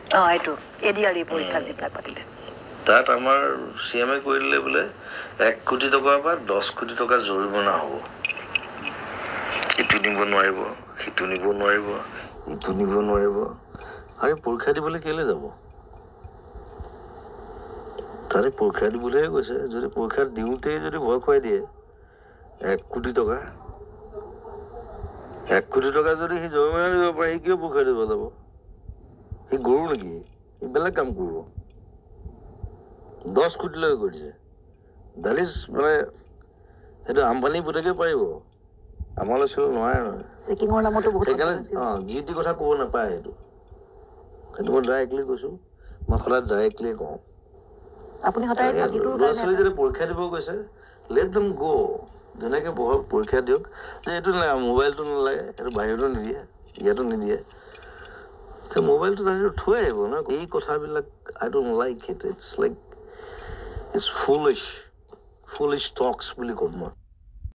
এইটো এডিআৰই পৰীক্ষা যিবিলাক পাতিলে তাত আমাৰ চিএমএ কৰি দিলে বোলে 1 কোটি টকা বা 10 কোটি টকা জৰিমনা হ'ব ইটো নিব নোৱাৰিব সিটো নিব নোৱাৰিব ইটো নিব নোৱাৰিব আৰু পৰীক্ষা দিবলৈ কেলে যাব তাৰে পৰীক্ষা দিবলৈ কৈছে যদি পৰীক্ষা দিওঁতে যদি ভয় খুৱাই দিয়ে 1 কোটি টকা 1 কোটি টকা যদি সি জৰিমনা দিব পাৰে সি কিয় পৰীক্ষা দিব যাব সি গৰু নেকি সি বেলেগ কাম কৰিব 10 কোটিলৈ কৰিছে that is মানে সেইটো আম্বানী পুতেকে পাৰিব আমালৈ চল নোৱাৰে নহয় চেকিঙৰ নামতো বহুত যি টি কথা ক'ব নাপায় সেইটো মই ডাইৰেক্টলি কৈছো মই সদায় ডাইৰেক্টলি কওঁ আপুনি সদায় ল'ৰা ছোৱালী যদি পৰীক্ষা দিব গৈছে let them go যেনেকৈ বহুত পৰীক্ষা দিয়ক যে এইটো মোবাইলটো নালাগে এইটো বাহিৰতো নিদিয়ে ইয়াতো নিদিয়ে মোবাইলটো তাহাঁতি থৈ আহিব ন এই কথাবিলাক I don't like it it's like it's foolish talks বুলি ক'ম মই